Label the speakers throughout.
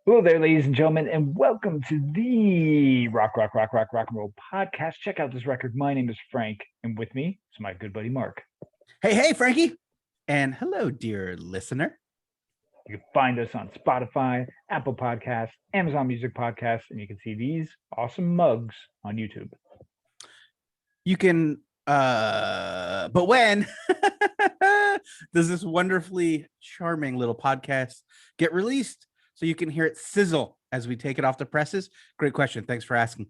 Speaker 1: Hello there, ladies and gentlemen, and welcome to the Rock and Roll podcast. Check out this record. My name is Frank, and with me is my good buddy Mark.
Speaker 2: Hey, Frankie. And hello, dear listener.
Speaker 1: You can find us on Spotify, Apple Podcasts, Amazon Music Podcasts, and you can see these awesome mugs on YouTube.
Speaker 2: You can, but when does this wonderfully charming little podcast get released so you can hear it sizzle as we take it off the presses? Great question. Thanks for asking.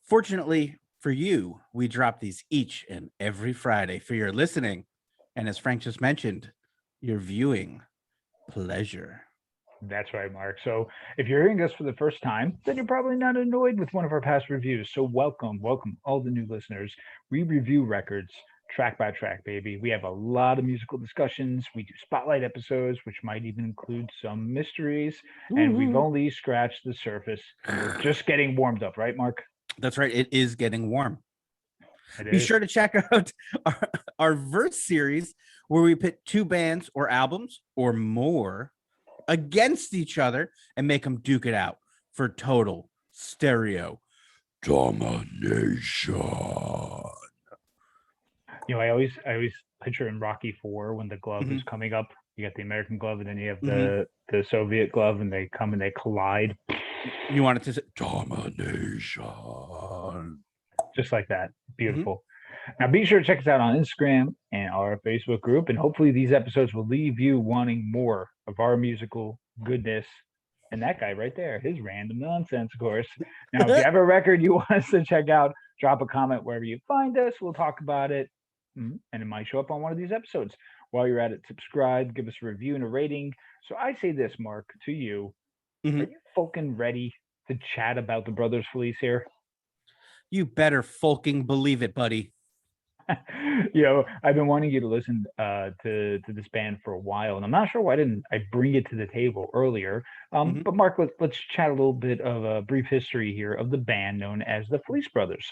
Speaker 2: Fortunately for you, we drop these each and every Friday for your listening. And as Frank just mentioned, your viewing pleasure.
Speaker 1: That's right, Mark. So if you're hearing us for the first time, then you're probably not annoyed with one of our past reviews. So welcome all the new listeners. We review records track by track, baby. We have a lot of musical discussions. We do spotlight episodes, which might even include some mysteries. And we've only scratched the surface. And we're just getting warmed up, right, Mark?
Speaker 2: That's right. It is getting warm. Be sure to check out our verse series where we pit two bands or albums or more against each other and make them duke it out for total stereo domination.
Speaker 1: You know, I always picture in Rocky IV when the glove is coming up. You got the American glove, and then you have the Soviet glove, and they come and they collide.
Speaker 2: You want it to say domination,
Speaker 1: just like that. Beautiful. Now, be sure to check us out on Instagram and our Facebook group, and hopefully these episodes will leave you wanting more of our musical goodness. And that guy right there, his random nonsense, of course. Now, if you have a record you want us to check out, drop a comment wherever you find us. We'll talk about it, and it might show up on one of these episodes. While you're at it, subscribe, give us a review and a rating. So I say this, Mark, to you. Are you fucking ready to chat about the Brothers Felice here?
Speaker 2: You better fucking believe it, buddy.
Speaker 1: You know, I've been wanting you to listen to this band for a while, and I'm not sure why didn't I bring it to the table earlier. But Mark, let's chat a little bit of a brief history here of the band known as the Felice Brothers.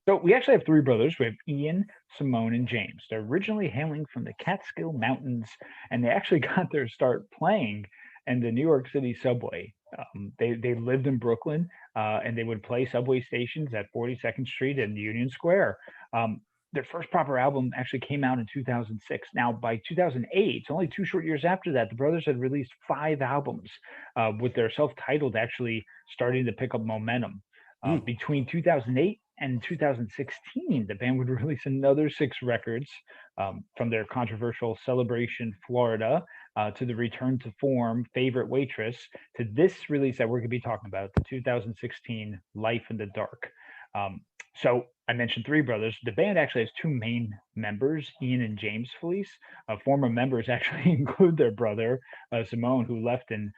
Speaker 1: So we actually have three brothers. We have Ian, Simone, and James. They're originally hailing from the Catskill Mountains, and they actually got their start playing in the New York City subway. They lived in Brooklyn, and they would play subway stations at 42nd Street and Union Square. Their first proper album actually came out in 2006. Now, by 2008, only 2 short years after that, the brothers had released 5 albums, with their self-titled actually starting to pick up momentum. Between 2008 and 2016, the band would release another 6 records, from their controversial Celebration Florida to the Return to Form, Favorite Waitress, to this release that we're going to be talking about, the 2016 Life in the Dark. So I mentioned 3 brothers. The band actually has 2 main members, Ian and James Felice. Former members actually include their brother, Simone, who left in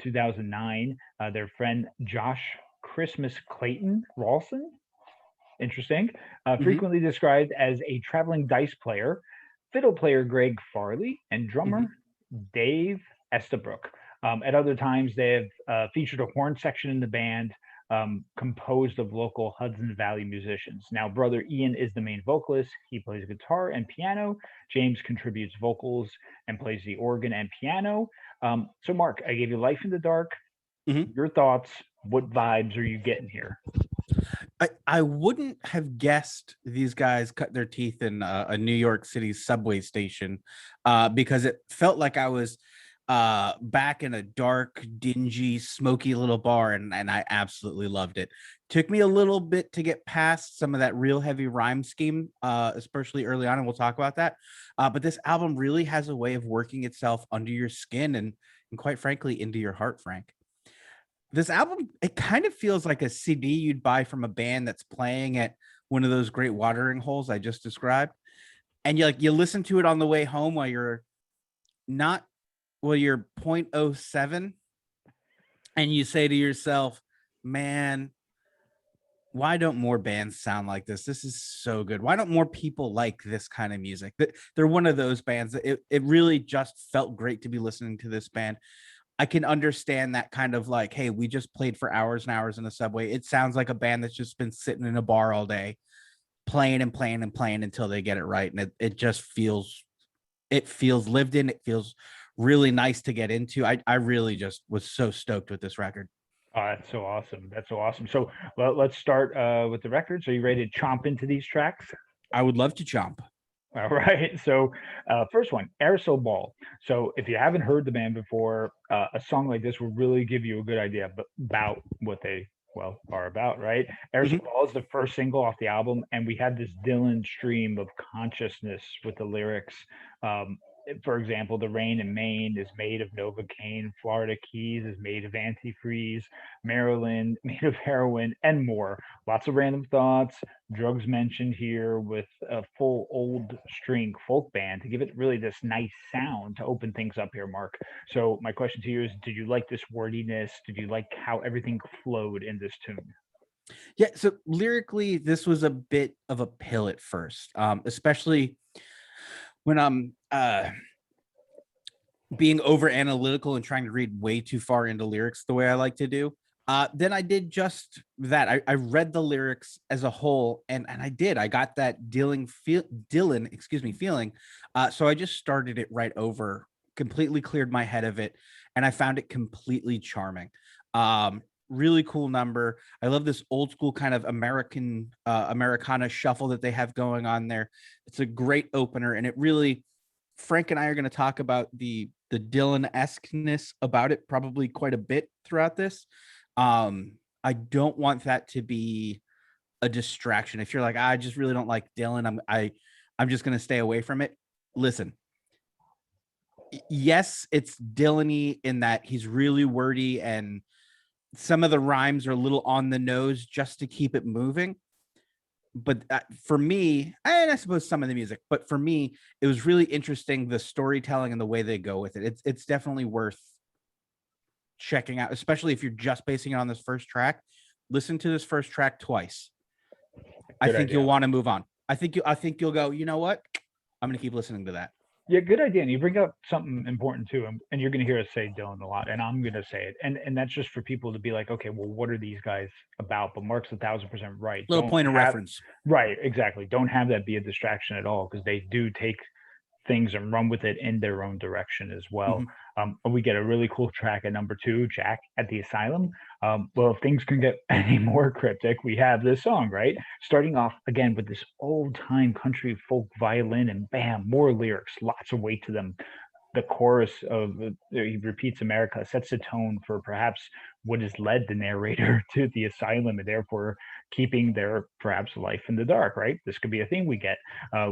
Speaker 1: 2009, their friend Josh Christmas Clayton Rawson, interesting, frequently described as a traveling dice player, fiddle player Greg Farley, and drummer Dave Estabrook. At other times, they have featured a horn section in the band, composed of local Hudson Valley musicians. Now, brother Ian is the main vocalist. He plays guitar and piano. James contributes vocals and plays the organ and piano. So, Mark, I gave you Life in the Dark. Your thoughts? What vibes are you getting here?
Speaker 2: I wouldn't have guessed these guys cut their teeth in a New York City subway station, because it felt like I was back in a dark, dingy, smoky little bar, and I absolutely loved it. Took me a little bit to get past some of that real heavy rhyme scheme, especially early on, and we'll talk about that. But this album really has a way of working itself under your skin and quite frankly, into your heart, Frank. This album, it kind of feels like a CD you'd buy from a band that's playing at one of those great watering holes I just described. And you listen to it on the way home while you're 0.07, and you say to yourself, man, why don't more bands sound like this? This is so good. Why don't more people like this kind of music? They're one of those bands that it really just felt great to be listening to this band. I can understand that kind of like, hey, we just played for hours and hours in the subway. It sounds like a band that's just been sitting in a bar all day, playing and playing and playing until they get it right. And it just feels lived in. It feels really nice to get into. I really just was so stoked with this record.
Speaker 1: Oh, that's so awesome. That's so awesome. So let's start with the records. Are you ready to chomp into these tracks?
Speaker 2: I would love to jump.
Speaker 1: All right. So, first one, Aerosol Ball. So, if you haven't heard the band before, a song like this will really give you a good idea about what they, well, are about, right? Aerosol
Speaker 2: Mhm.
Speaker 1: Ball is the first single off the album, and we have this Dylan stream of consciousness with the lyrics. Um, for example, the rain in Maine is made of Novocaine, Florida Keys is made of antifreeze, Maryland made of heroin, and more. Lots of random thoughts, drugs mentioned here with a full old string folk band to give it really this nice sound to open things up here, Mark. So my question to you is, did you like this wordiness? Did you like how everything flowed in this tune?
Speaker 2: Yeah, so lyrically, this was a bit of a pill at first, especially when I'm being over analytical and trying to read way too far into lyrics the way I like to do. Then I did just that. I read the lyrics as a whole, and I did. I got that Dylan, excuse me, feeling. So I just started it right over, completely cleared my head of it, and I found it completely charming. Really cool number. I love this old school kind of Americana shuffle that they have going on there. It's a great opener, and it really Frank and I are going to talk about the Dylan-esqueness about it probably quite a bit throughout this. I don't want that to be a distraction. If you're like, I just really don't like Dylan, I'm just going to stay away from it. Listen, yes, it's Dylan-y in that he's really wordy and some of the rhymes are a little on the nose just to keep it moving. But for me, and I suppose some of the music, but for me, it was really interesting the storytelling and the way they go with it. It's definitely worth checking out, especially if you're just basing it on this first track. Listen to this first track twice. I
Speaker 1: Good
Speaker 2: think you'll
Speaker 1: idea.
Speaker 2: want to move on. I think you'll go, you know what? I'm gonna keep listening to that.
Speaker 1: Yeah, good idea. And you bring up something important too, and you're going to hear us say Dylan a lot, and I'm going to say it, and that's just for people to be like, okay, well, what are these guys about? But Mark's 1,000% right.
Speaker 2: Little
Speaker 1: Don't
Speaker 2: point of
Speaker 1: have
Speaker 2: reference.
Speaker 1: right, exactly. Don't have that be a distraction at all because they do take things and run with it in their own direction as well.
Speaker 2: Mhm.
Speaker 1: We get a really cool track at number two, Jack at the Asylum. Well, if things can get any more cryptic, we have this song, right? Starting off again with this old time country folk violin and bam, more lyrics, lots of weight to them. The chorus of he repeats America sets the tone for perhaps what has led the narrator to the asylum and therefore keeping their perhaps life in the dark, right? This could be a thing we get.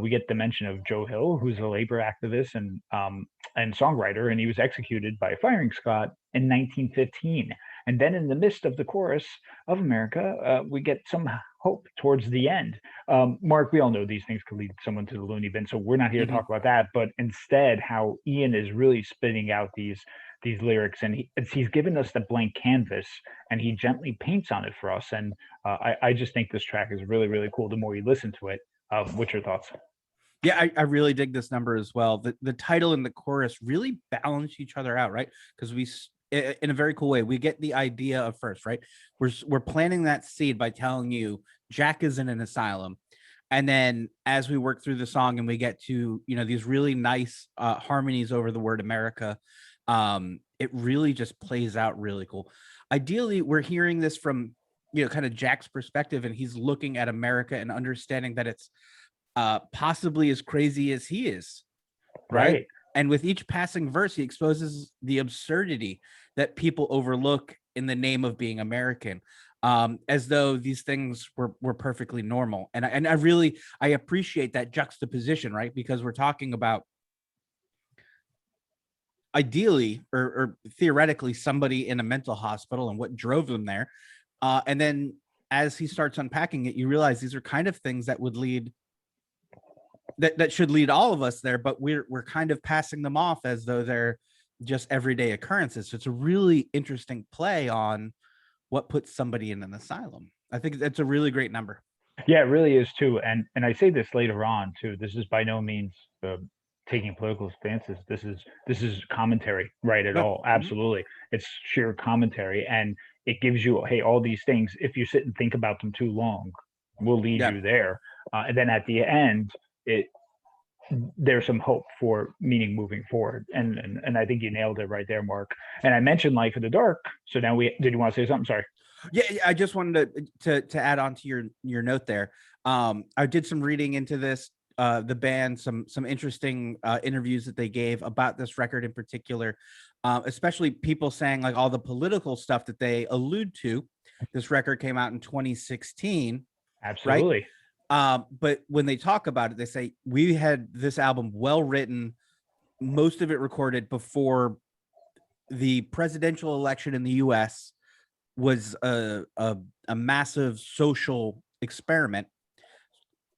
Speaker 1: We get the mention of Joe Hill, who's a labor activist and songwriter, and he was executed by a firing squad in 1915. And then in the midst of the chorus of America, we get some hope towards the end. Mark, we all know these things could lead someone to the loony bin, so we're not here to
Speaker 2: Mhm.
Speaker 1: talk about that. But instead, how Ian is really spitting out these lyrics, and he's given us the blank canvas, and he gently paints on it for us. And I just think this track is really really cool. The more you listen to it, what's your thoughts?
Speaker 2: Yeah, I really dig this number as well. The title and the chorus really balance each other out, right? Because in a very cool way, we get the idea of first, right? We're planting that seed by telling you Jack is in an asylum, and then as we work through the song and we get to these really nice harmonies over the word America, it really just plays out really cool. Ideally, we're hearing this from kind of Jack's perspective, and he's looking at America and understanding that it's possibly as crazy as he is, right?
Speaker 1: Right.
Speaker 2: And with each passing verse, he exposes the absurdity that people overlook in the name of being American, as though these things were perfectly normal. And I really I appreciate that juxtaposition, right? Because we're talking about ideally or theoretically somebody in a mental hospital and what drove them there, and then as he starts unpacking it, you realize these are kind of things that would lead that should lead all of us there, but we're kind of passing them off as though they're just everyday occurrences. So it's a really interesting play on what puts somebody in an asylum. I think that's a really great number.
Speaker 1: Yeah, it really is too. And I say this later on too. This is by no means taking political stances. This is commentary, right? At
Speaker 2: Yeah.
Speaker 1: all,
Speaker 2: Mhm.
Speaker 1: absolutely. It's sheer commentary, and it gives you, hey, all these things. If you sit and think about them too long, will lead
Speaker 2: Yeah.
Speaker 1: you there. And then at the end, it there's some hope for meaning moving forward. And I think you nailed it right there, Mark. And I mentioned Life in the Dark. So now did you want to say something? Sorry.
Speaker 2: Yeah, I just wanted to add on to your note there. I did some reading into this, the band, some interesting interviews that they gave about this record in particular, especially people saying like all the political stuff that they allude to. This record came out in 2016, right?
Speaker 1: Absolutely.
Speaker 2: But when they talk about it, they say we had this album well written, most of it recorded before the presidential election in the U.S. was a massive social experiment,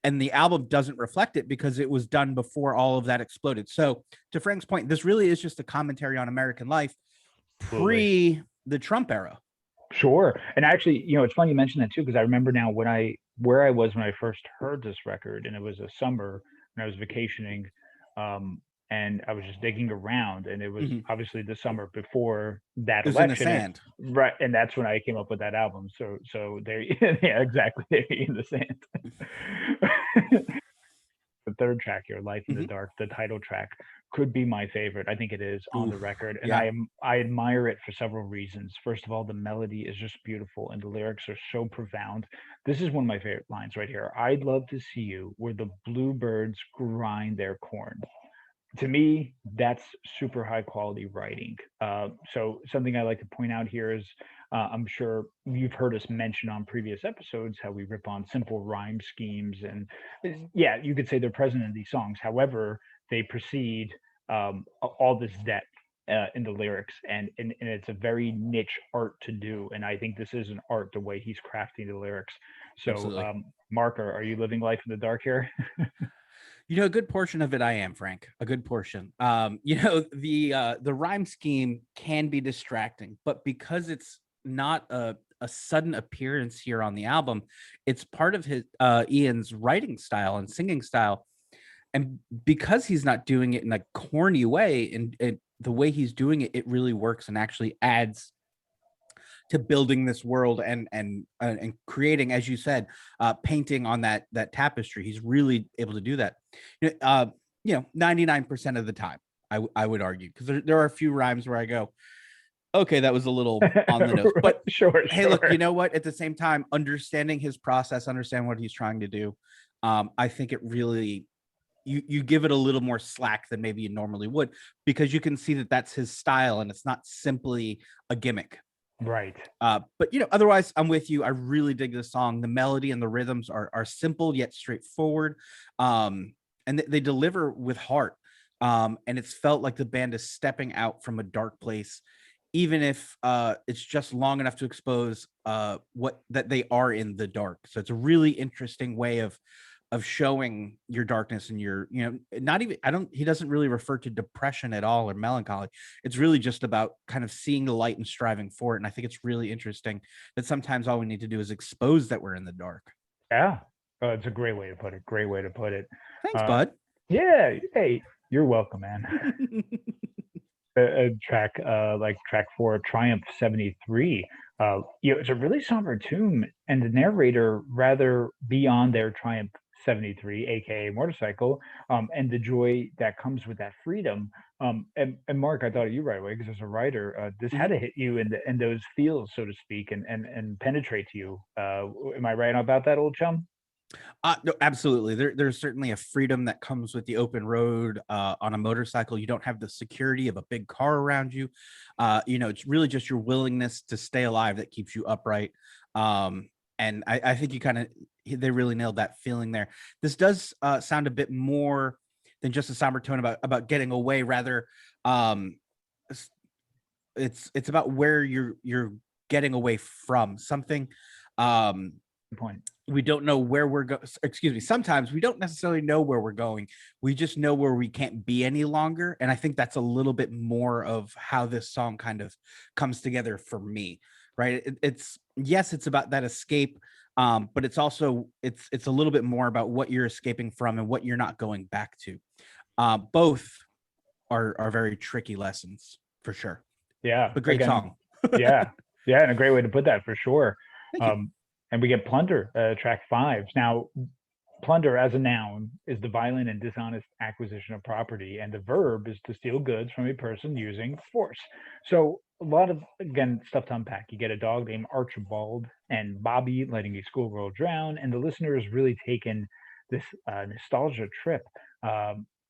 Speaker 2: and the album doesn't reflect it because it was done before all of that exploded. So to Frank's point, this really is just a commentary on American life
Speaker 1: Absolutely.
Speaker 2: pre the Trump era.
Speaker 1: Sure. And actually, it's funny you mentioned that too, because I remember now where I was when I first heard this record, and it was a summer when I was vacationing, um, and I was just digging around, and it was obviously the summer before that
Speaker 2: It was in the
Speaker 1: election,
Speaker 2: sand.
Speaker 1: right? And that's when I came up with that album. So there, yeah, exactly, there in the sand. The third track here, Life in the Dark, the title track, could be my favorite. I think it is on the
Speaker 2: Oof,
Speaker 1: record, and
Speaker 2: yeah.
Speaker 1: I admire it for several reasons. First of all, the melody is just beautiful and the lyrics are so profound. This is one of my favorite lines right here. I'd love to see you where the bluebirds grind their corn. To me, that's super high quality writing. So something I like to point out here is, I'm sure you've heard us mention on previous episodes how we rip on simple rhyme schemes, and yeah, you could say they're present in these songs. However, they precede all this depth in the lyrics, and it's a very niche art to do. And I think this is an art the way he's crafting the lyrics. So,
Speaker 2: Absolutely.
Speaker 1: Mark, are you living life in the dark here?
Speaker 2: A good portion of it I am, Frank. A good portion. The rhyme scheme can be distracting, but because it's not a sudden appearance here on the album, it's part of his Ian's writing style and singing style. And because he's not doing it in a corny way, and the way he's doing it, it really works and actually adds to building this world and creating, as you said, painting on that tapestry. He's really able to do that. 99% of the time, I would argue, because there are a few rhymes where I go, okay, that was a little on the nose. But
Speaker 1: Sure,
Speaker 2: hey, look,
Speaker 1: sure.
Speaker 2: you know what? At the same time, understanding his process, understand what he's trying to do, I think it really you give it a little more slack than maybe you normally would, because you can see that that's his style and it's not simply a gimmick.
Speaker 1: Right.
Speaker 2: But otherwise, I'm with you. I really dig this song. The melody and the rhythms are simple yet straightforward, and they deliver with heart. And it's felt like the band is stepping out from a dark place, even if it's just long enough to expose what that they are in the dark. So it's a really interesting way of showing your darkness and your, not even, he doesn't really refer to depression at all or melancholy. It's really just about kind of seeing the light and striving for it. And I think it's really interesting that sometimes all we need to do is expose that we're in the dark.
Speaker 1: Yeah. It's a great way to put it. Great way to put it.
Speaker 2: Thanks,
Speaker 1: Uh,
Speaker 2: bud.
Speaker 1: yeah. Hey, you're welcome, man. A track like track 4, Triumph 73. It's a really somber tune, and the narrator rather be on their Triumph 73, aka motorcycle, and the joy that comes with that freedom. And Mark, I thought of you right away because as a writer, this had
Speaker 2: Mhm.
Speaker 1: to hit you in those feels, so to speak, and penetrate you. Am I right about that, old chum?
Speaker 2: No, absolutely. There's certainly a freedom that comes with the open road on a motorcycle. You don't have the security of a big car around you. It's really just your willingness to stay alive that keeps you upright. And I think they really nailed that feeling there. This does sound a bit more than just a somber tone about getting away. Rather, um, it's about where you're getting away from something. Um,
Speaker 1: Good point.
Speaker 2: we don't know where we're going. Excuse me. Sometimes we don't necessarily know where we're going. We just know where we can't be any longer. And I think that's a little bit more of how this song kind of comes together for me. Right. It's yes, it's about that escape. But it's also it's a little bit more about what you're escaping from and what you're not going back to. Both are very tricky lessons for sure.
Speaker 1: Yeah.
Speaker 2: But great
Speaker 1: Again,
Speaker 2: song.
Speaker 1: yeah. Yeah, and a great way to put that for sure.
Speaker 2: Thank you.
Speaker 1: Um, and we get Plunder, track 5. Now, plunder as a noun is the violent and dishonest acquisition of property, and the verb is to steal goods from a person using force. So a lot of, again, stuff to unpack. You get a dog named Archibald and Bobby letting a schoolgirl drown, and the listener is really taken this nostalgia trip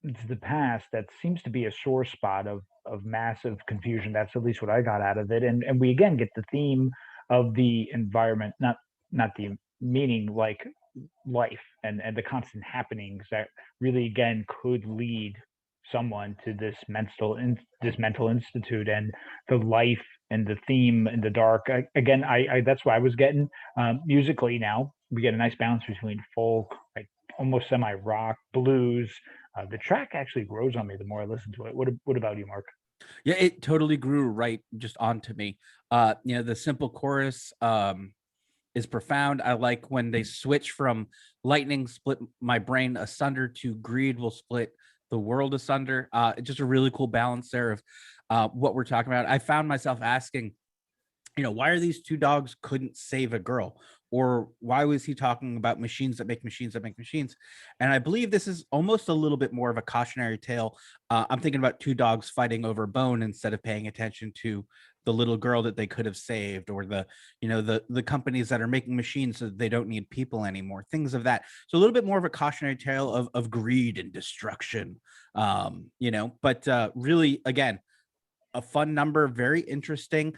Speaker 1: into the past that seems to be a sore spot of massive confusion. That's at least what I got out of it, and we again get the theme of the environment, not the meaning, like life and the constant happenings that really again could lead someone to this mental institute, and the life and the theme in the dark. Again, I that's what I was getting. Musically, now we get a nice balance between folk, like almost semi rock, blues. The track actually grows on me the more I listen to it. What about you, Mark?
Speaker 2: Yeah, it totally grew right just onto me. The simple chorus is profound. I like when they switch from lightning split my brain asunder to greed will split the world asunder. It's just a really cool balance there of what we're talking about. I found myself asking, why are these two dogs couldn't save a girl? Or why was he talking about machines that make machines that make machines? And I believe this is almost a little bit more of a cautionary tale. I'm thinking about two dogs fighting over a bone instead of paying attention to the little girl that they could have saved, or the companies that are making machines so that they don't need people anymore, things of that. So a little bit more of a cautionary tale of greed and destruction. But really, again, a fun number, very interesting.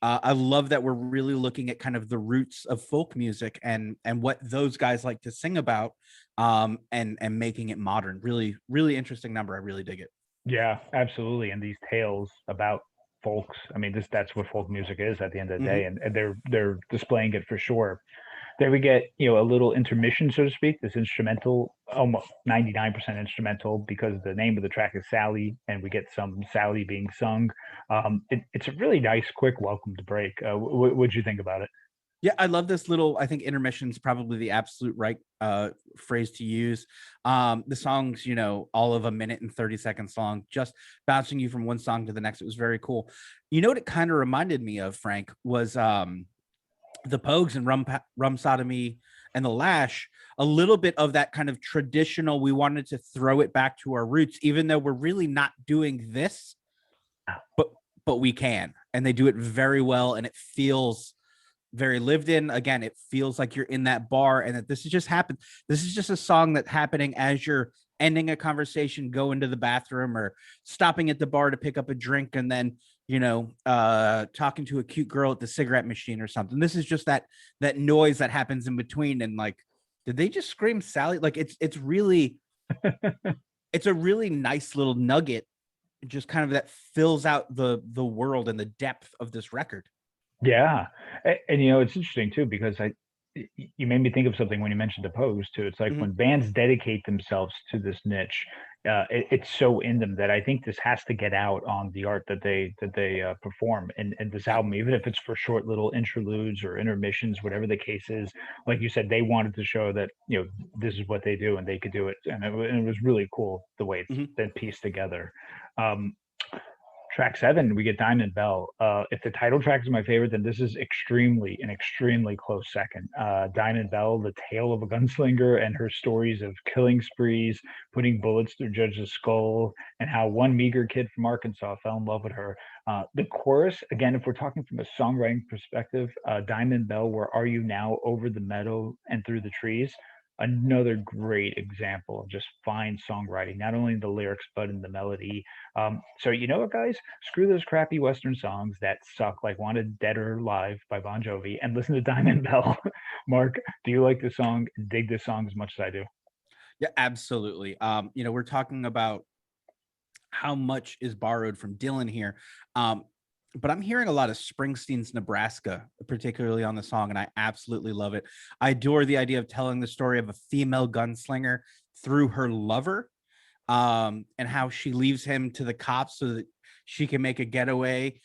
Speaker 2: I love that we're really looking at kind of the roots of folk music and what those guys like to sing about, and making it modern. Really, really interesting number. I really dig it.
Speaker 1: Yeah, absolutely. And these tales about folks. I mean, that's what folk music is at the end of the
Speaker 2: Hmm.
Speaker 1: day, and they're displaying it for sure. Then we get, a little intermission, so to speak. This instrumental, almost 99% instrumental, because the name of the track is Sally, and we get some Sally being sung. It's a really nice, quick welcome to break. What'd you think about it?
Speaker 2: Yeah, I love this little. I think intermission is probably the absolute right phrase to use. The song's, all of a minute and 30 seconds long, just bouncing you from one song to the next. It was very cool. You know what it kind of reminded me of, Frank, was the Pogues and Rum Sodomy and the Lash, a little bit of that kind of traditional. We wanted to throw it back to our roots, even though we're really not doing this, but we can, and they do it very well, and it feels very lived in. Again, it feels like you're in that bar, and that this has just happened. This is just a song that's happening as you're ending a conversation, go into the bathroom, or stopping at the bar to pick up a drink, and then talking to a cute girl at the cigarette machine or something. This is just that noise that happens in between, and like, did they just scream Sally? Like, it's a really nice little nugget, just kind of that fills out the world and the depth of this record.
Speaker 1: Yeah, and it's interesting too because you made me think of something when you mentioned the pose too. It's like
Speaker 2: Mhm.
Speaker 1: when bands dedicate themselves to this niche, it's so in them that I think this has to get out on the art that they perform in this
Speaker 2: Yeah.
Speaker 1: album, even if it's for short little interludes or intermissions, whatever the case is. Like you said, they wanted to show that this is what they do and they could do it, and it was really cool the way it's
Speaker 2: Mhm.
Speaker 1: been pieced together. Um, Track 7, we get Diamond Bell. If the title track is my favorite, then this is an extremely close second. Diamond Bell, the tale of a gunslinger and her stories of killing sprees, putting bullets through Judge's skull, and how one meager kid from Arkansas fell in love with her. The chorus, again, if we're talking from a songwriting perspective, Diamond Bell, where are you now, over the meadow and through the trees? Another great example of just fine songwriting, not only in the lyrics, but in the melody. So you know what, guys? Screw those crappy Western songs that suck, like "Wanted Dead or Alive" by Bon Jovi, and listen to Diamond Bell. Mark, do you like this song? Dig this song as much as I do?
Speaker 2: Yeah, absolutely. We're talking about how much is borrowed from Dylan here. Um, but I'm hearing a lot of Springsteen's Nebraska, particularly on the song, and I absolutely love it. I adore the idea of telling the story of a female gunslinger through her lover, and how she leaves him to the cops so that she can make a getaway,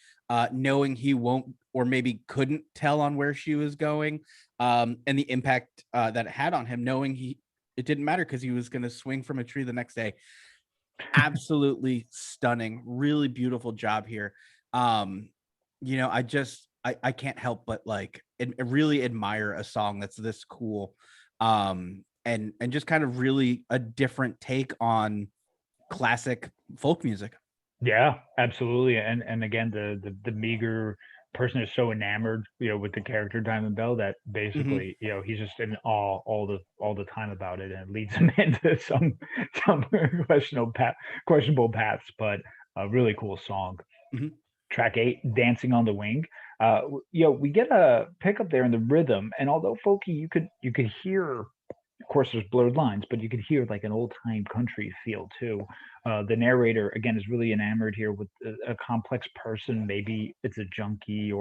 Speaker 2: knowing he won't or maybe couldn't tell on where she was going, and the impact that it had on him, knowing it didn't matter because he was going to swing from a tree the next day. Absolutely stunning, really beautiful job here. um I can't help but like really admire a song that's this cool. and just kind of really a different take on classic folk music.
Speaker 1: Yeah, absolutely. And again, the meager person is so enamored, with the character Diamond Bell that
Speaker 2: Mm-hmm.
Speaker 1: basically, he's just in awe all the time about it, and it leads him into some questionable paths, but a really cool song.
Speaker 2: Mm-hmm.
Speaker 1: Track 8, Dancing on the Wing. We get a pickup there in the rhythm, and although folky, you could hear, of course, there's blurred lines, but you could hear like an old time country feel too. The narrator again is really enamored here with a complex person. Maybe it's a junkie,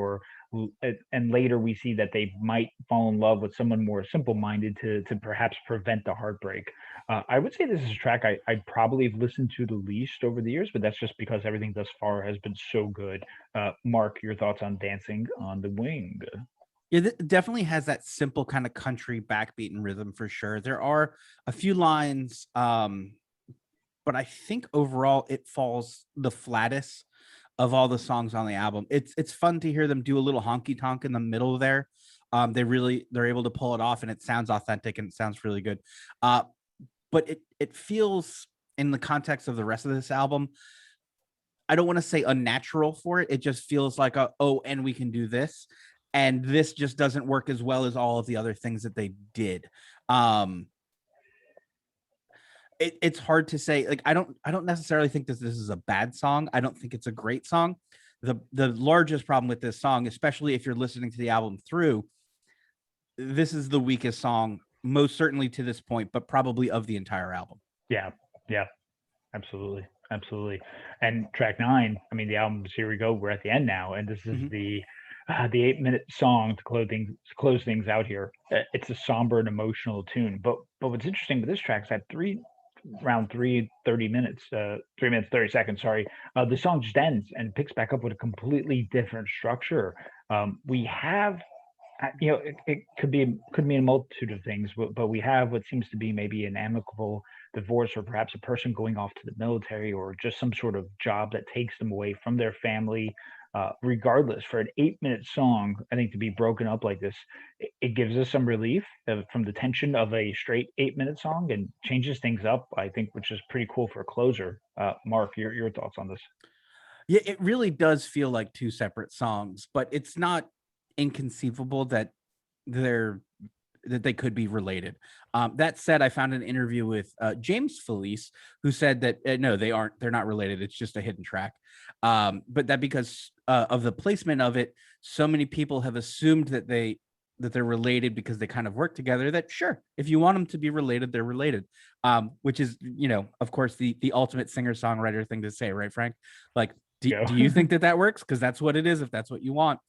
Speaker 1: and later we see that they might fall in love with someone more simple minded to perhaps prevent the heartbreak. I would say this is a track I probably have listened to the least over the years, but that's just because everything thus far has been so good. Mark, your thoughts on Dancing on the Wing?
Speaker 2: It definitely has that simple kind of country backbeat and rhythm for sure. There are a few lines, but I think overall it falls the flattest of all the songs on the album. It's fun to hear them do a little honky tonk in the middle there. They're able to pull it off, and it sounds authentic and it sounds really good. Uh, but it feels, in the context of the rest of this album, I don't want to say unnatural for it. It just feels like and we can do this, and this just doesn't work as well as all of the other things that they did. Um, it's hard to say. Like I don't necessarily think that this is a bad song. I don't think it's a great song. The largest problem with this song, especially if you're listening to the album through, this is the weakest song, most certainly to this point, but probably of the entire album.
Speaker 1: Yeah, yeah. Absolutely, absolutely. And track 9, I mean, the album's Here We Go. We're at the end now, and this is
Speaker 2: Mhm.
Speaker 1: the 8-minute song to close things out here. It's a somber and emotional tune, but what's interesting with this track is that around 3:30 minutes, 3 minutes 30 seconds. Sorry, the song just ends and picks back up with a completely different structure. We have it could mean a multitude of things, but we have what seems to be maybe an amicable divorce, or perhaps a person going off to the military, or just some sort of job that takes them away from their family. Regardless, for an 8-minute song, I think to be broken up like this, it gives us some relief from the tension of a straight 8-minute song and changes things up. I think, which is pretty cool for a closer. Mark, your thoughts on this?
Speaker 2: Yeah, it really does feel like two separate songs, but it's not inconceivable they're that they could be related. That said, I found an interview with James Felice, who said that no, they aren't. They're not related. It's just a hidden track. But that because of the placement of it, so many people have assumed that they're related because they kind of work together. That sure, if you want them to be related, they're related. Which is, of course, the ultimate singer songwriter thing to say, right, Frank? Like,
Speaker 1: Go.
Speaker 2: do you think that works? Because that's what it is. If that's what you want.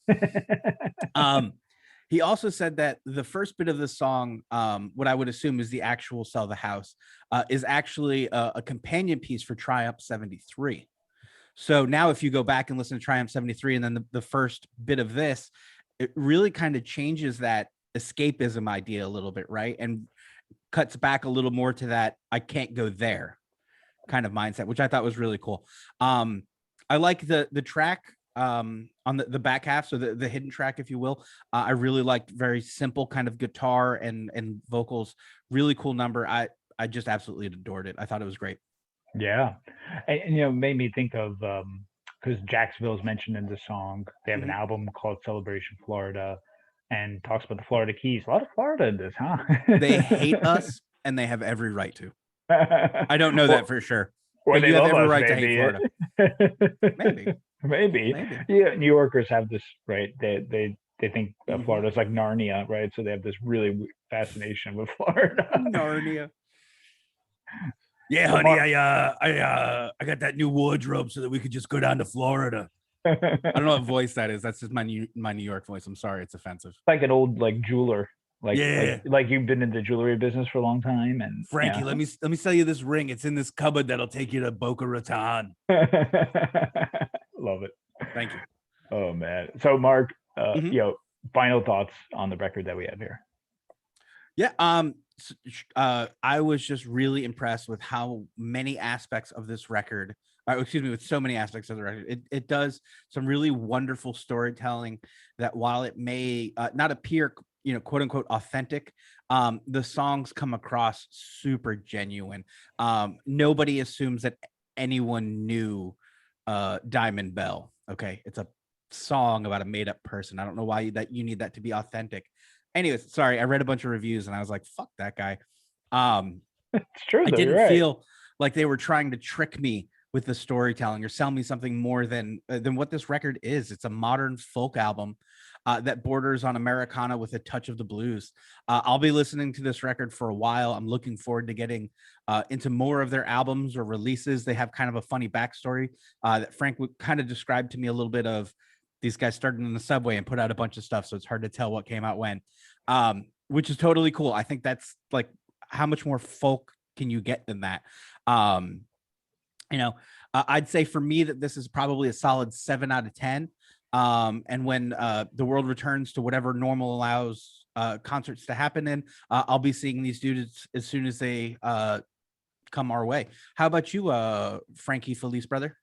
Speaker 2: Um, he also said that the first bit of the song, what I would assume is the actual Sell the House, is actually a companion piece for Triumph 73. So now if you go back and listen to Triumph 73 and then the first bit of this, it really kind of changes that escapism idea a little bit, right? And cuts back a little more to that I can't go there kind of mindset, which I thought was really cool. I like the track on the back half, so the hidden track, if you will. I really liked very simple kind of guitar and vocals. Really cool number. I just absolutely adored it. I thought it was great.
Speaker 1: Yeah, and made me think of because Jacksonville is mentioned in the song. They have an
Speaker 2: Mhm.
Speaker 1: album called Celebration Florida, and talks about the Florida Keys. A lot of Florida in this, huh?
Speaker 2: They hate us, and they have every right to. I don't know
Speaker 1: or
Speaker 2: that for sure,
Speaker 1: or
Speaker 2: but
Speaker 1: they
Speaker 2: you have
Speaker 1: love
Speaker 2: every
Speaker 1: us,
Speaker 2: right to hate
Speaker 1: maybe.
Speaker 2: Florida. Maybe,
Speaker 1: Maybe.
Speaker 2: maybe.
Speaker 1: Yeah, New Yorkers have this, right. They think
Speaker 2: Hmm.
Speaker 1: Florida's like Narnia, right? So they have this really fascination with Florida.
Speaker 2: Narnia. Yeah,
Speaker 1: So
Speaker 2: honey,
Speaker 1: Mark,
Speaker 2: I got that new wardrobe so that we could just go down to Florida. I don't know what voice that is. That's just my New York voice. I'm sorry, it's offensive.
Speaker 1: like an old like jeweler, like like
Speaker 2: Yeah,
Speaker 1: like you've been in the jewelry business for a long time, and yeah.
Speaker 2: Frankie, let me sell you this ring. It's in this cupboard that'll take you to Boca Raton.
Speaker 1: Love it.
Speaker 2: Thank you.
Speaker 1: Oh man. So Mark,
Speaker 2: Mhm.
Speaker 1: final thoughts on the record that we have here.
Speaker 2: Yeah. I was just really impressed with how many aspects of this record, excuse me, with so many aspects of the record, it does some really wonderful storytelling that while it may not appear quote unquote authentic. The songs come across super genuine. Nobody assumes that anyone knew Diamond Bell. Okay, it's a song about a made up person. I don't know why that you need that to be authentic. Anyways, sorry, I read a bunch of reviews and I was like, fuck that guy.
Speaker 1: It's true
Speaker 2: I
Speaker 1: though. You're
Speaker 2: didn't
Speaker 1: right.
Speaker 2: feel like they were trying to trick me with the storytelling or sell me something more than what this record is. It's a modern folk album that borders on Americana with a touch of the blues. I'll be listening to this record for a while. I'm looking forward to getting into more of their albums or releases. They have kind of a funny backstory that Frank would kind of describe to me a little bit of. These guys started in the subway and put out a bunch of stuff, so it's hard to tell what came out when, which is totally cool. I think that's like, how much more folk can you get than that? Um, I'd say for me that this is probably a solid 7 out of 10. And when the world returns to whatever normal allows concerts to happen in, I'll be seeing these dudes as soon as they come our way. How about you, Frankie Felice brother?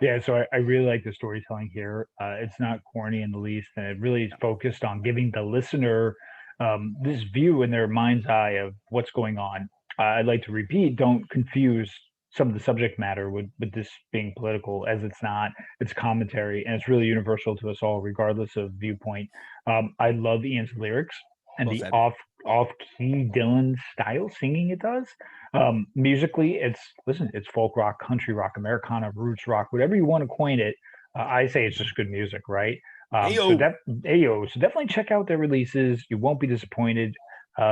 Speaker 1: Yeah, so I really like the storytelling here. It's not corny in the least, and it really is focused on giving the listener this view in their mind's eye of what's going on. I'd like to repeat, don't confuse some of the subject matter with this being political, as it's not. It's commentary, and it's really universal to us all, regardless of viewpoint. I love Ian's lyrics and
Speaker 2: Well
Speaker 1: the
Speaker 2: said.
Speaker 1: off key Dylan style singing it does. Musically, it's folk rock, country rock, Americana, roots rock, whatever you want to coin it. I say it's just good music, right?
Speaker 2: Hey
Speaker 1: So
Speaker 2: yo.
Speaker 1: that Ayo, so definitely check out their releases. You won't be disappointed.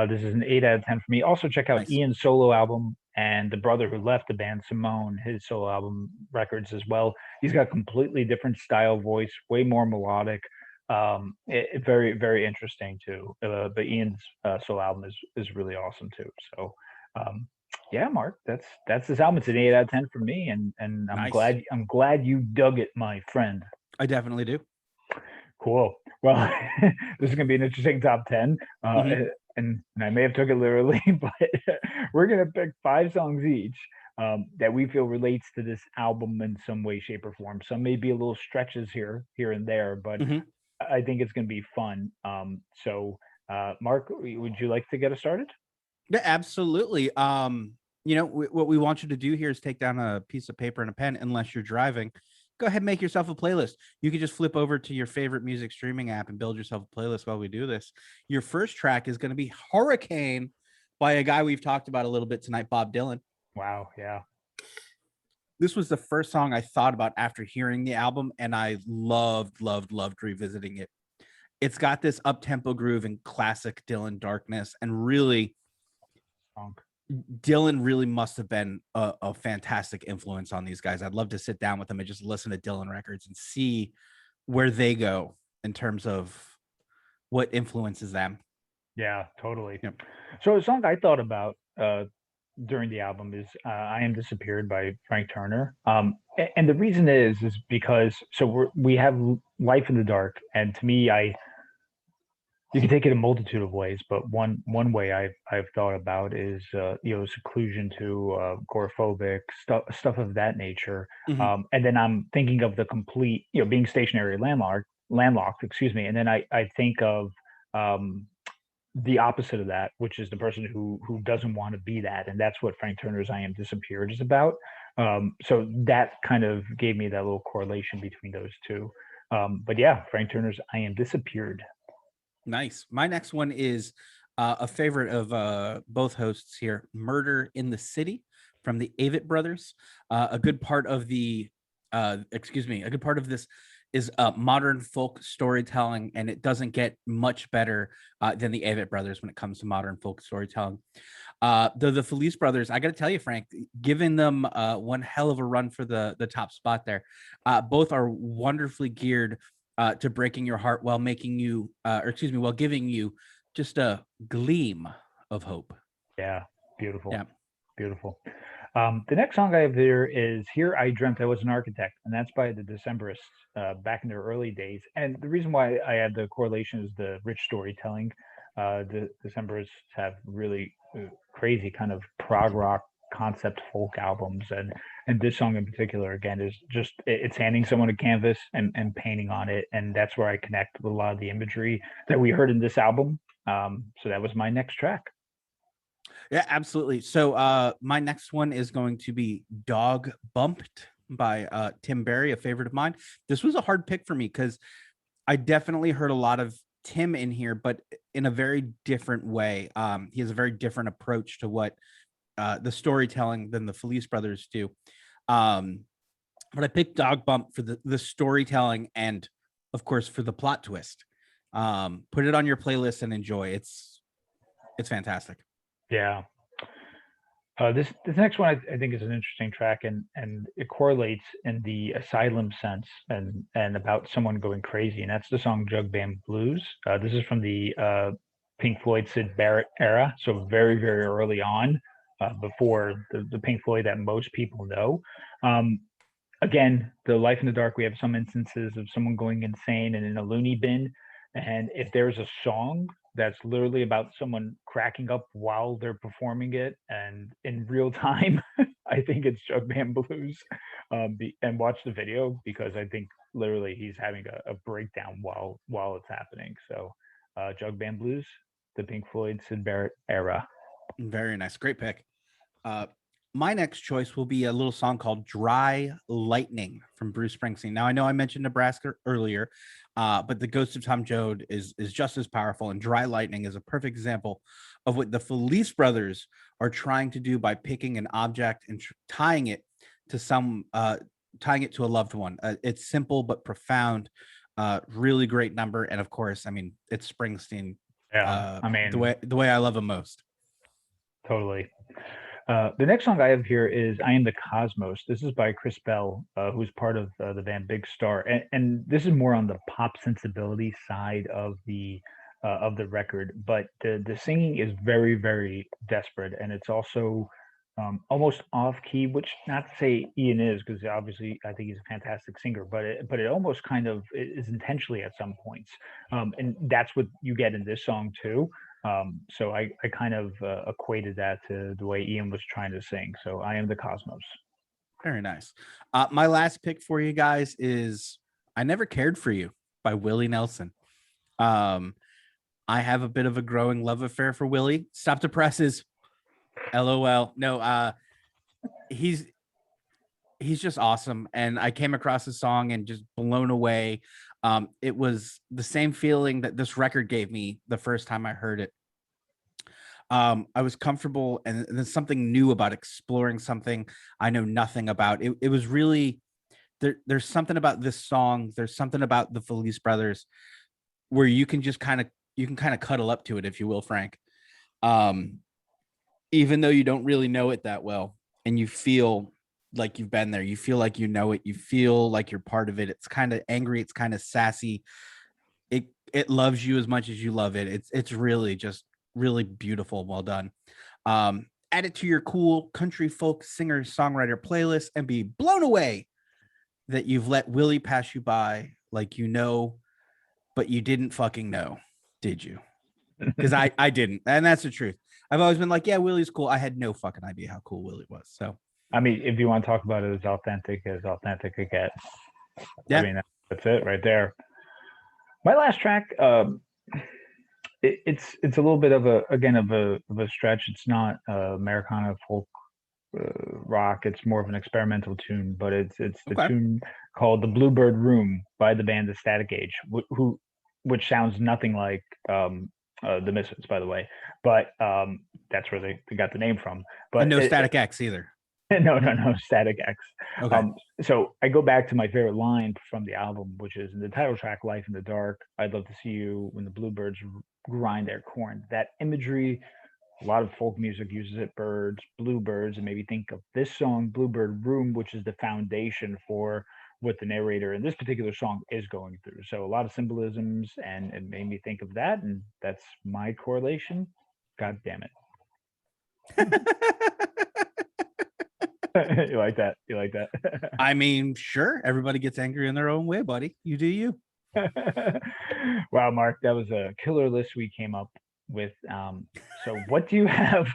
Speaker 1: This is an 8 out of 10 for me. Also check out
Speaker 2: Nice.
Speaker 1: Ian's solo album and the brother who left the band, Simone, his solo album records as well. He's got completely different style voice, way more melodic. Very very interesting too. But Ian's solo album is really awesome too. So um, yeah, Mark, that's this album. It's an 8 out of 10 for me, and
Speaker 2: Nice.
Speaker 1: I'm glad you dug it, my friend.
Speaker 2: I definitely do.
Speaker 1: Cool. Well, this is gonna be an interesting top 10,
Speaker 2: Mm-hmm.
Speaker 1: and I may have took it literally, but we're gonna pick 5 songs each that we feel relates to this album in some way, shape, or form. Some may be a little stretches here and there, but
Speaker 2: Mm-hmm.
Speaker 1: I think it's gonna be fun. Mark, would you like to get us started?
Speaker 2: Yeah, absolutely. What we want you to do here is take down a piece of paper and a pen, unless you're driving. Go ahead and make yourself a playlist. You can just flip over to your favorite music streaming app and build yourself a playlist while we do this. Your first track is going to be Hurricane by a guy we've talked about a little bit tonight, Bob Dylan.
Speaker 1: Wow, yeah.
Speaker 2: This was the first song I thought about after hearing the album, and I loved revisiting it. It's got this up-tempo groove and classic Dylan darkness, and really
Speaker 1: Funk.
Speaker 2: Dylan really must have been a fantastic influence on these guys. I'd love to sit down with them and just listen to Dylan records and see where they go in terms of what influences them.
Speaker 1: Yeah, totally.
Speaker 2: Yep.
Speaker 1: So a song I thought about during the album is "I Am Disappeared" by Frank Turner. And the reason is because we have "Life in the Dark," and to me, I you can take it a multitude of ways, but one way I've thought about is seclusion to agoraphobic stuff of that nature.
Speaker 2: Mm-hmm.
Speaker 1: And then I'm thinking of the complete being stationary landlocked, excuse me, and then I think of um, the opposite of that, which is the person who doesn't want to be that, and that's what Frank Turner's "I Am Disappeared" is about. So that kind of gave me that little correlation between those two. But yeah, Frank Turner's "I Am Disappeared."
Speaker 2: Nice. My next one is a favorite of both hosts here, Murder in the City from the Avett Brothers. A good part of a good part of this is modern folk storytelling, and it doesn't get much better than the Avett Brothers when it comes to modern folk storytelling. The Felice Brothers, I got to tell you, Frank, giving them one hell of a run for the top spot there. Both are wonderfully geared to breaking your heart while making you, while giving you just a gleam of hope.
Speaker 1: Yeah, beautiful,
Speaker 2: Yeah.
Speaker 1: beautiful. The next song I have here is "Here I Dreamt I Was an Architect," and that's by the Decemberists back in their early days. And the reason why I had the correlation is the rich storytelling. The Decemberists have really crazy kind of prog rock concept folk albums, and this song in particular, again, is just it's handing someone a canvas and painting on it, and that's where I connect with a lot of the imagery that we heard in this album. So that was my next track.
Speaker 2: Yeah, absolutely. So my next one is going to be Dog Bumped by Tim Berry, a favorite of mine. This was a hard pick for me because I definitely heard a lot of Tim in here, but in a very different way. He has a very different approach to what the storytelling than the Felice Brothers do. But I picked Dog Bump for the storytelling and, of course, for the plot twist. Put it on your playlist and enjoy. It's fantastic.
Speaker 1: Yeah. This next one I think is an interesting track, and it correlates in the asylum sense and about someone going crazy, and that's the song Jug Band Blues. This is from the Pink Floyd Sid Barrett era, so very very early on, before the Pink Floyd that most people know. Um, Again, the Life in the Dark, we have some instances of someone going insane and in a loony bin. And if there's a song that's literally about someone cracking up while they're performing it and in real time, I think it's Jug Band Blues. And watch the video because I think literally he's having a breakdown while it's happening. So, Jug Band Blues, the Pink Floyd Sid Barrett era.
Speaker 2: Very nice. Great pick. Uh, my next choice will be a little song called Dry Lightning from Bruce Springsteen. Now, I know I mentioned Nebraska earlier, but The Ghost of Tom Joad is just as powerful, and Dry Lightning is a perfect example of what the Felice Brothers are trying to do by picking an object and tying it to tying it to a loved one. It's simple but profound, really great number, and of course, I mean, it's Springsteen.
Speaker 1: Yeah, I mean,
Speaker 2: The way I love him most.
Speaker 1: totally. The next song I have here is "I Am the Cosmos." This is by Chris Bell, who's part of the band Big Star, and this is more on the pop sensibility side of the record. But the singing is very very desperate, and it's also almost off key. Which not to say Ian is, because obviously I think he's a fantastic singer, but it almost kind of is intentionally at some points, and that's what you get in this song too. So I kind of equated that to the way Ian was trying to sing. So I Am the Cosmos.
Speaker 2: Very nice. My last pick for you guys is I Never Cared for You by Willie Nelson. I have a bit of a growing love affair for Willie. Stop the presses. LOL. No, he's just awesome. And I came across the song and just blown away. It was the same feeling that this record gave me the first time I heard it. I was comfortable, and there's something new about exploring something I know nothing about. It was really there's something about this song. There's something about the Felice Brothers where you can kind of cuddle up to it, if you will, Frank. Even though you don't really know it that well, and you feel like you've been there, you feel like you know it, you feel like you're part of it. It's kind of angry, it's kind of sassy. It loves you as much as you love it. It's really just really beautiful. Well done. Add it to your cool country folk singer songwriter playlist and be blown away that you've let Willie pass you by, like you know, but you didn't fucking know, did you? Because I didn't, and that's the truth. I've always been like, yeah, Willie's cool. I had no fucking idea how cool Willie was. So,
Speaker 1: I mean, if you want to talk about it as authentic it gets,
Speaker 2: yeah.
Speaker 1: I mean, that's it right there. My last track, it's a little bit of a stretch. It's not Americana folk rock. It's more of an experimental tune, but it's the
Speaker 2: Okay.
Speaker 1: tune called "The Bluebird Room" by the band The Static Age, which sounds nothing like the Misfits, by the way. But that's where they got the name from. But
Speaker 2: And no Static X either.
Speaker 1: no, Static X.
Speaker 2: Okay.
Speaker 1: So I go back to my favorite line from the album, which is in the title track, "Life in the Dark." I'd love to see you when the bluebirds grind their corn. That imagery, a lot of folk music uses it, birds, bluebirds, and maybe think of this song, Bluebird Room, which is the foundation for what the narrator in this particular song is going through. So a lot of symbolisms, and it made me think of that, and that's my correlation. God damn it. You like that? You like that?
Speaker 2: I mean, sure. Everybody gets angry in their own way, buddy. You do you.
Speaker 1: Wow, Mark, that was a killer list we came up with so what do you have?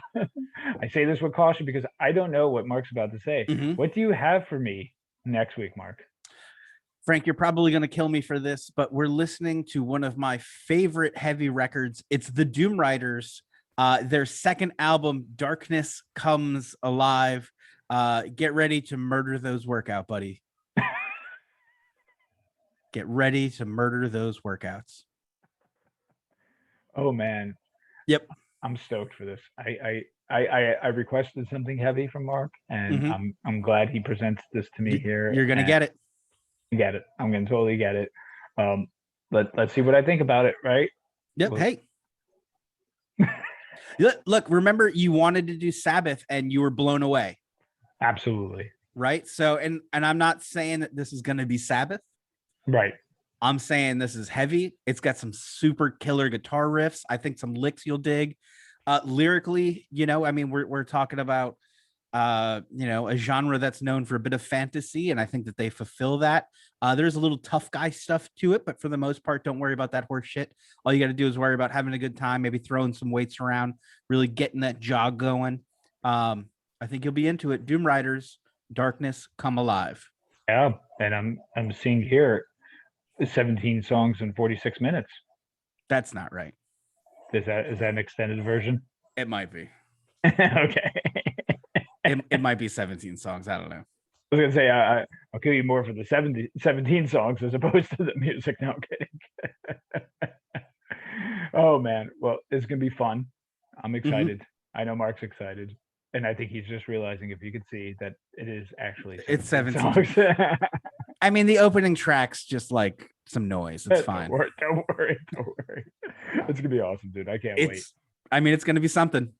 Speaker 1: I say this with caution because I don't know what Mark's about to say.
Speaker 2: Mm-hmm.
Speaker 1: What do you have for me next week, Mark?
Speaker 2: Frank, you're probably going to kill me for this, but we're listening to one of my favorite heavy records. It's the Doom Riders, their second album, Darkness Comes Alive. Get ready to murder those workout, buddy. Get ready to murder those workouts.
Speaker 1: Oh man,
Speaker 2: Yep.
Speaker 1: I'm stoked for this. I requested something heavy from Mark, and
Speaker 2: Mm-hmm.
Speaker 1: I'm glad he presents this to me here.
Speaker 2: You're going to get it.
Speaker 1: Get it. I'm gonna totally get it. Um, let's see what I think about it. Right?
Speaker 2: Yep.
Speaker 1: Well,
Speaker 2: Hey. Look, remember you wanted to do Sabbath and you were blown away.
Speaker 1: absolutely.
Speaker 2: Right. So, and I'm not saying that this is going to be Sabbath.
Speaker 1: Right.
Speaker 2: I'm saying this is heavy. It's got some super killer guitar riffs. I think some licks you'll dig. Lyrically, I mean, we're talking about a genre that's known for a bit of fantasy, and I think that they fulfill that. There's a little tough guy stuff to it, but for the most part, don't worry about that horse shit. All you got to do is worry about having a good time, maybe throwing some weights around, really getting that jog going. I think you'll be into it. Doom Riders, Darkness Come Alive.
Speaker 1: Yeah, and I'm seeing here 17 songs in 46 minutes.
Speaker 2: That's not right.
Speaker 1: Is that an extended version?
Speaker 2: It might be.
Speaker 1: Okay.
Speaker 2: It might be 17 songs. I don't know.
Speaker 1: I was gonna say I'll kill you more for the 17 songs as opposed to the music. No, I'm kidding. Oh man, well it's gonna be fun. I'm excited. I know Mark's excited, and I think he's just realizing, if you could see, that it is actually
Speaker 2: It's
Speaker 1: 17
Speaker 2: 17.
Speaker 1: songs.
Speaker 2: I mean, the opening track's just like some noise. It's fine.
Speaker 1: Don't worry. It's gonna be awesome, dude. I can't wait.
Speaker 2: I mean, it's gonna be something.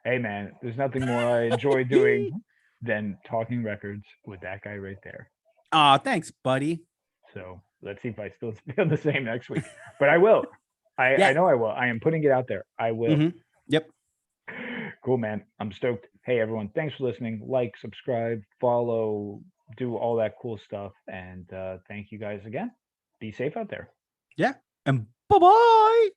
Speaker 1: Hey man, there's nothing more I enjoy doing than talking records with that guy right there.
Speaker 2: Oh, thanks, buddy.
Speaker 1: So let's see if I still feel the same next week. But I will.
Speaker 2: Yeah.
Speaker 1: I know I will. I am putting it out there. I will.
Speaker 2: Mm-hmm. Yep.
Speaker 1: Cool, man. I'm stoked. Hey everyone, thanks for listening. Like, subscribe, follow, do all that cool stuff. And thank you guys again. Be safe out there.
Speaker 2: Yeah. And bye-bye.